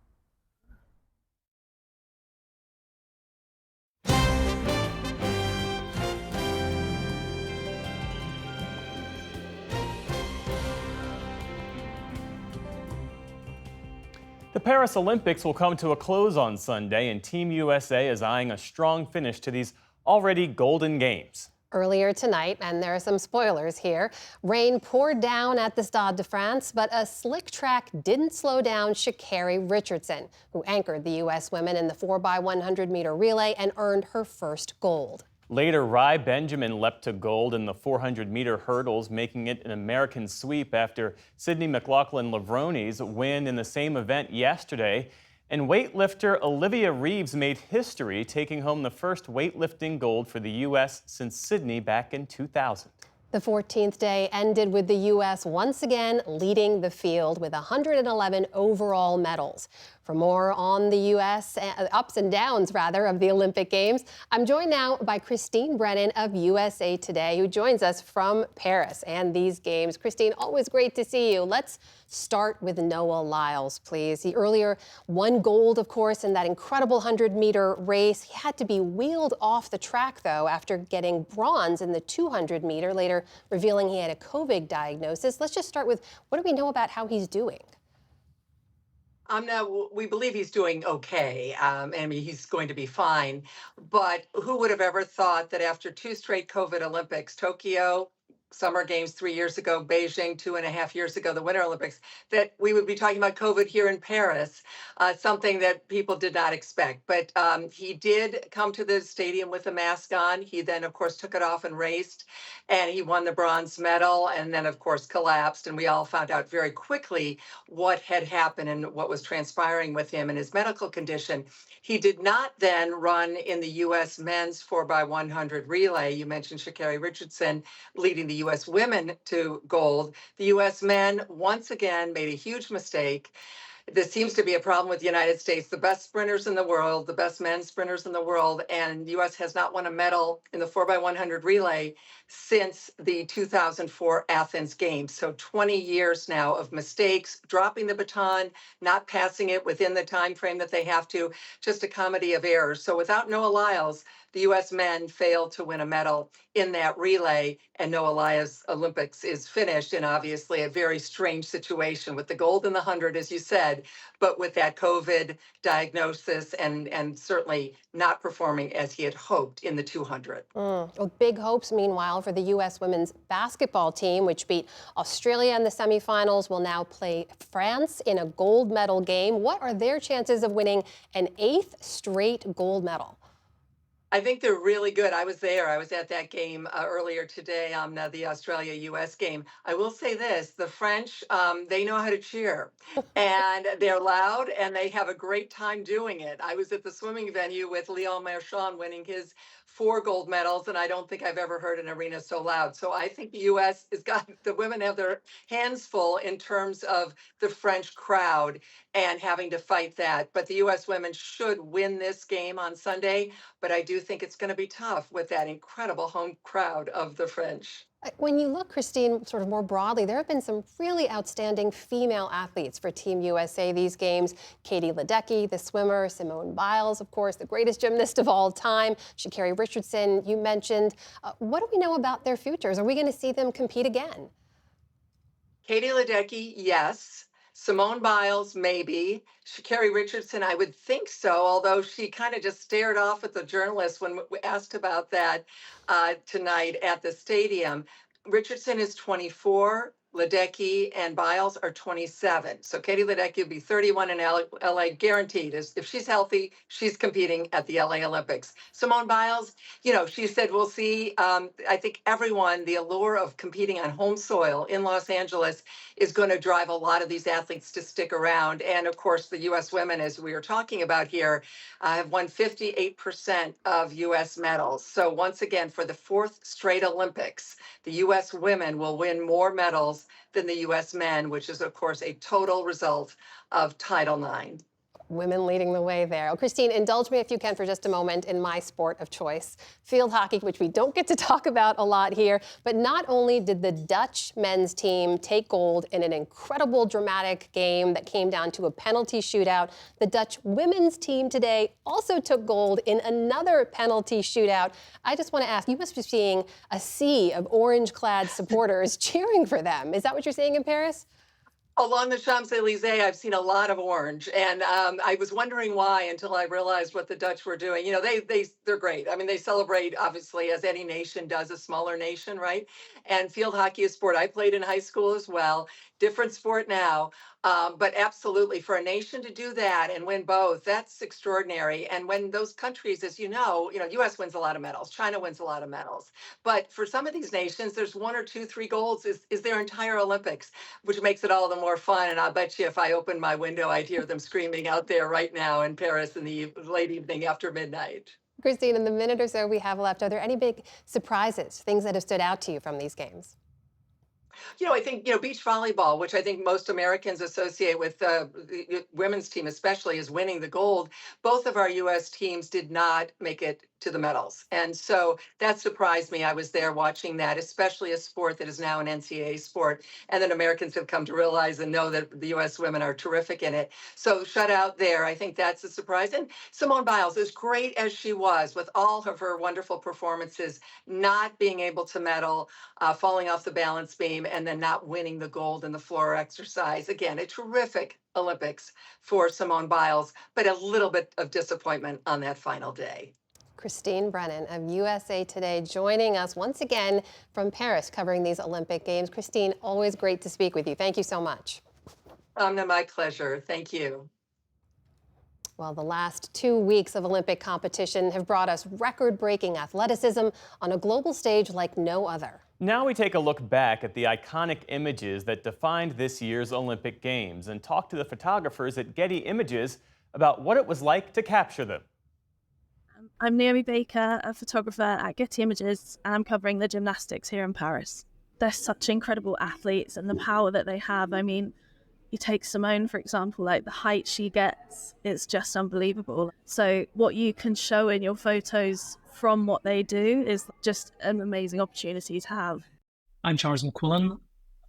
The Paris Olympics will come to a close on Sunday, and Team USA is eyeing a strong finish to these already golden games. Earlier tonight, and there are some spoilers here, rain poured down at the Stade de France, but a slick track didn't slow down Sha'Carri Richardson, who anchored the U.S. women in the 4x100-meter relay and earned her first gold. Later, Rai Benjamin leapt to gold in the 400-meter hurdles, making it an American sweep after Sydney McLaughlin-Levroni's win in the same event yesterday. And weightlifter Olivia Reeves made history, taking home the first weightlifting gold for the U.S. since Sydney back in 2000. The 14th day ended with the U.S. once again leading the field with 111 overall medals. For more on the U.S. Ups and downs, rather, of the Olympic Games, I'm joined now by Christine Brennan of USA Today, who joins us from Paris and these games. Christine, always great to see you. Let's start with Noah Lyles, please. He earlier won gold, of course, in that incredible 100-meter race. He had to be wheeled off the track, though, after getting bronze in the 200-meter, later revealing he had a COVID diagnosis. Let's just start with, what do we know about how he's doing? Now, we believe he's doing okay. I mean, he's going to be fine. But who would have ever thought that after 2 straight COVID Olympics, Tokyo, Summer Games 3 years ago, Beijing 2.5 years ago, the Winter Olympics, that we would be talking about COVID here in Paris, something that people did not expect. But he did come to the stadium with a mask on. He then, of course, took it off and raced, and he won the bronze medal, and then, of course, collapsed. And we all found out very quickly what had happened and what was transpiring with him and his medical condition. He did not then run in the U.S. men's 4x100 relay. You mentioned Sha'Carri Richardson leading the U.S. women to gold. The U.S. men once again made a huge mistake. This seems to be a problem with the United States. The best sprinters in the world, the best men's sprinters in the world, and the U.S. has not won a medal in the 4x100 relay since the 2004 Athens Games. So 20 years now of mistakes, dropping the baton, not passing it within the time frame that they have to, just a comedy of errors. So without Noah Lyles, the U.S. men failed to win a medal in that relay, and Noah Lyles' Olympics is finished in obviously a very strange situation with the gold in the 100, as you said, but with that COVID diagnosis and certainly not performing as he had hoped in the 200. Well, big hopes, meanwhile, for the U.S. women's basketball team, which beat Australia in the semifinals, will now play France in a gold medal game. What are their chances of winning an 8th straight gold medal? I think they're really good. I was there. I was at that game earlier today on the Australia-U.S. game. I will say this, the French, they know how to cheer. And they're loud, and they have a great time doing it. I was at the swimming venue with Leon Marchand winning his 4 gold medals, and I don't think I've ever heard an arena so loud. So I think the U.S. has got, the women have their hands full in terms of the French crowd and having to fight that. But the U.S. women should win this game on Sunday, but I do think it's going to be tough with that incredible home crowd of the French. When you look, Christine, sort of more broadly, there have been some really outstanding female athletes for Team USA these games. Katie Ledecky, the swimmer, Simone Biles, of course, the greatest gymnast of all time, Sha'Carri Richardson, you mentioned. What do we know about their futures? Are we going to see them compete again? Katie Ledecky, yes. Simone Biles, maybe. Sha'Carri Richardson, I would think so, although she kind of just stared off at the journalist when we asked about that tonight at the stadium. Richardson is 24. Ledecky and Biles are 27. So Katie Ledecky will be 31 in LA, guaranteed. If she's healthy, she's competing at the LA Olympics. Simone Biles, you know, she said, we'll see. I think everyone, the allure of competing on home soil in Los Angeles is going to drive a lot of these athletes to stick around. And of course, the U.S. women, as we are talking about here, have won 58% of U.S. medals. So once again, for the 4th straight Olympics, the U.S. women will win more medals than the U.S. men, which is, of course, a total result of Title IX. Women leading the way there. Oh, Christine, indulge me if you can for just a moment in my sport of choice, field hockey, which we don't get to talk about a lot here. But not only did the Dutch men's team take gold in an incredible dramatic game that came down to a penalty shootout, the Dutch women's team today also took gold in another penalty shootout. I just want to ask, you must be seeing a sea of orange-clad supporters cheering for them. Is that what you're seeing in Paris? Along the Champs-Élysées, I've seen a lot of orange, and I was wondering why until I realized what the Dutch were doing. You know, they're great. I mean, they celebrate, obviously, as any nation does, a smaller nation, right? And field hockey is a sport I played in high school as well. Different sport now, but absolutely, for a nation to do that and win both, that's extraordinary. And when those countries, as you know, U.S. wins a lot of medals, China wins a lot of medals. But for some of these nations, there's 1 or 2, 3 golds is their entire Olympics, which makes it all the more fun. And I'll bet you if I opened my window, I'd hear them screaming out there right now in Paris in the late evening after midnight. Christine, in the minute or so we have left, are there any big surprises, things that have stood out to you from these games? I think, beach volleyball, which I think most Americans associate with the women's team, especially, is winning the gold. Both of our U.S. teams did not make it to the medals. And so that surprised me. I was there watching that, especially a sport that is now an NCAA sport. And then Americans have come to realize and know that the U.S. women are terrific in it. So shut out there. I think that's a surprise. And Simone Biles, as great as she was with all of her wonderful performances, not being able to medal, falling off the balance beam, and then not winning the gold in the floor exercise. Again, a terrific Olympics for Simone Biles, but a little bit of disappointment on that final day. Christine Brennan of USA Today joining us once again from Paris covering these Olympic Games. Christine, always great to speak with you. Thank you so much. My pleasure. Thank you. Well, the last 2 weeks of Olympic competition have brought us record-breaking athleticism on a global stage like no other. Now we take a look back at the iconic images that defined this year's Olympic Games and talk to the photographers at Getty Images about what it was like to capture them. I'm Naomi Baker, a photographer at Getty Images, and I'm covering the gymnastics here in Paris. They're such incredible athletes and the power that they have. I mean, you take Simone, for example, like the height she gets, it's just unbelievable. So what you can show in your photos from what they do is just an amazing opportunity to have. I'm Charles McQuillan,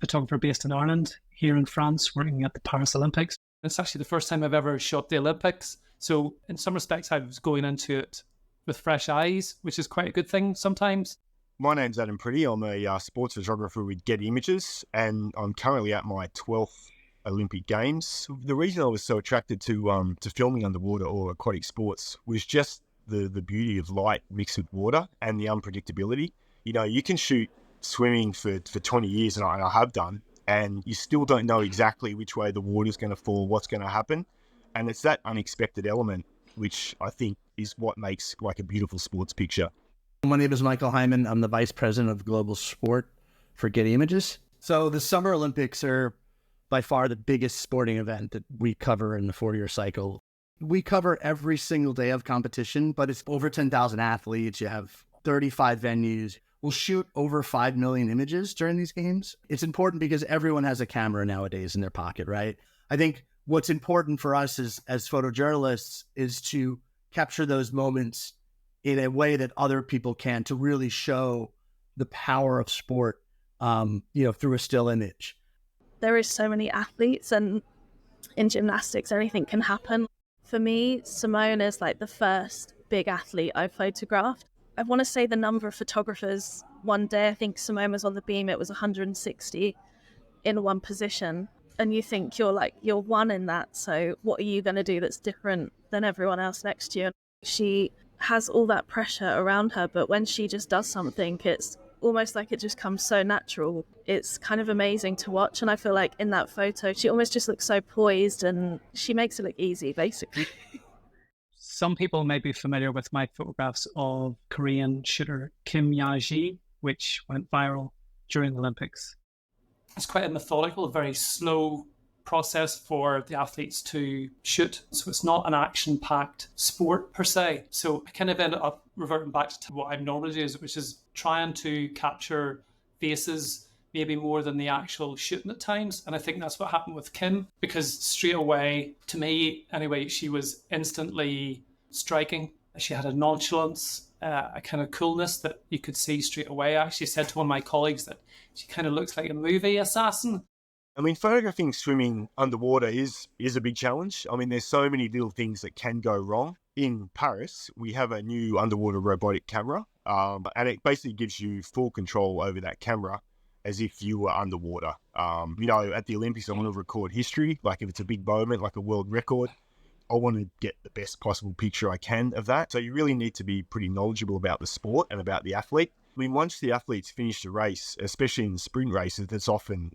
photographer based in Ireland, here in France, working at the Paris Olympics. It's actually the first time I've ever shot the Olympics. So in some respects, I was going into it with fresh eyes, which is quite a good thing sometimes. My name's Adam Pretty. I'm a sports photographer with Getty Images, and I'm currently at my 12th Olympic Games. The reason I was so attracted to filming underwater or aquatic sports was just the beauty of light mixed with water and the unpredictability. You can shoot swimming for 20 years, and I have done, and you still don't know exactly which way the water's going to fall, what's going to happen. And it's that unexpected element which I think is what makes like a beautiful sports picture. My name is Michael Hyman. I'm the Vice President of Global Sport for Getty Images. So the Summer Olympics are by far the biggest sporting event that we cover in the 4-year cycle. We cover every single day of competition, but it's over 10,000 athletes. You have 35 venues. We'll shoot over 5 million images during these games. It's important because everyone has a camera nowadays in their pocket, right? I think what's important for us as photojournalists is to capture those moments in a way that other people can, to really show the power of sport, through a still image. There is so many athletes, and in gymnastics, anything can happen. For me, Simone is like the first big athlete I photographed. I want to say the number of photographers one day, I think Simone was on the beam, it was 160 in one position. And you think you're one in that. So what are you going to do that's different than everyone else next to you? She has all that pressure around her, but when she just does something, it's almost like it just comes so natural. It's kind of amazing to watch. And I feel like in that photo, she almost just looks so poised and she makes it look easy, basically. Some people may be familiar with my photographs of Korean shooter Kim Ya-ji, which went viral during the Olympics. It's quite a methodical, very slow process for the athletes to shoot. So it's not an action-packed sport per se. So I kind of ended up reverting back to what I normally do, which is trying to capture faces maybe more than the actual shooting at times. And I think that's what happened with Kim, because straight away, to me anyway, she was instantly striking. She had a nonchalance, a kind of coolness that you could see straight away. I actually said to one of my colleagues that she kind of looks like a movie assassin. I mean, photographing swimming underwater is a big challenge. I mean, there's so many little things that can go wrong. In Paris, we have a new underwater robotic camera, and it basically gives you full control over that camera as if you were underwater. At the Olympics, I want to record history. Like if it's a big moment, like a world record, I want to get the best possible picture I can of that. So you really need to be pretty knowledgeable about the sport and about the athlete. I mean, once the athletes finish the race, especially in sprint races, it's often,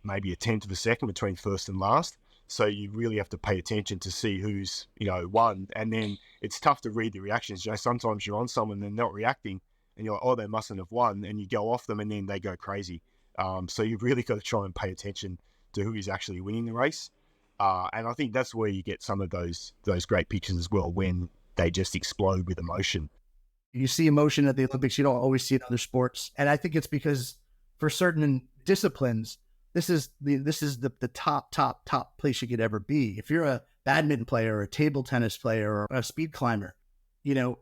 maybe a tenth of a second between first and last. So you really have to pay attention to see who's, won. And then it's tough to read the reactions. Sometimes you're on someone and they're not reacting and you're like, oh, they mustn't have won. And you go off them and then they go crazy. So you've really got to try and pay attention to who is actually winning the race. And I think that's where you get some of those great pictures as well, when they just explode with emotion. You see emotion at the Olympics, you don't always see it in other sports. And I think it's because for certain disciplines, this is the top place you could ever be. If you're a badminton player or a table tennis player or a speed climber,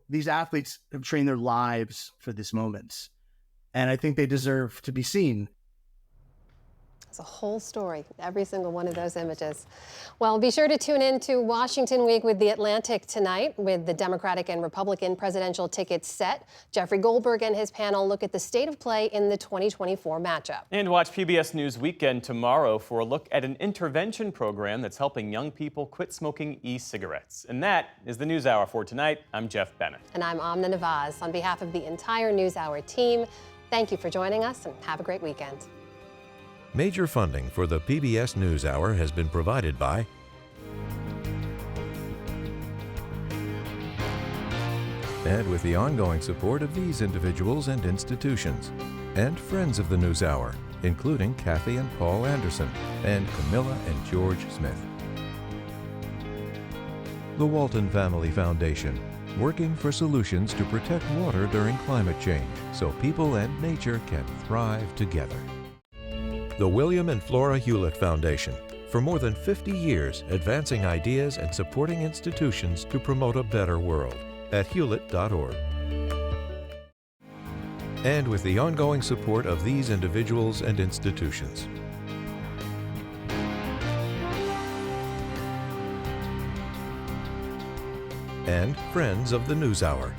these athletes have trained their lives for this moment. And I think they deserve to be seen. It's a whole story, every single one of those images. Well, be sure to tune in to Washington Week with The Atlantic tonight with the Democratic and Republican presidential tickets set. Jeffrey Goldberg and his panel look at the state of play in the 2024 matchup. And watch PBS News Weekend tomorrow for a look at an intervention program that's helping young people quit smoking e-cigarettes. And that is the NewsHour for tonight. I'm Jeff Bennett. And I'm Amna Nawaz. On behalf of the entire NewsHour team, thank you for joining us and have a great weekend. Major funding for the PBS NewsHour has been provided by and with the ongoing support of these individuals and institutions and friends of the NewsHour, including Kathy and Paul Anderson and Camilla and George Smith. The Walton Family Foundation, working for solutions to protect water during climate change so people and nature can thrive together. The William and Flora Hewlett Foundation, for more than 50 years advancing ideas and supporting institutions to promote a better world at hewlett.org. And with the ongoing support of these individuals and institutions. And friends of the NewsHour.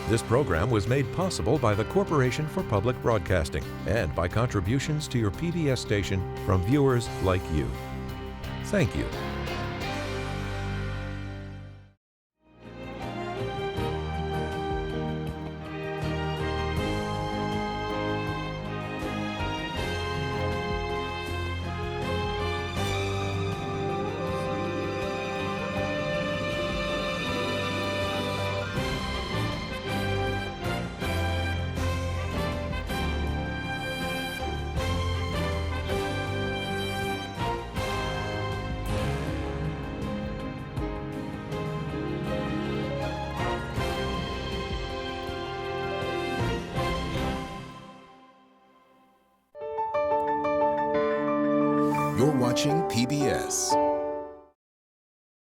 This program was made possible by the Corporation for Public Broadcasting and by contributions to your PBS station from viewers like you. Thank you. You're watching PBS.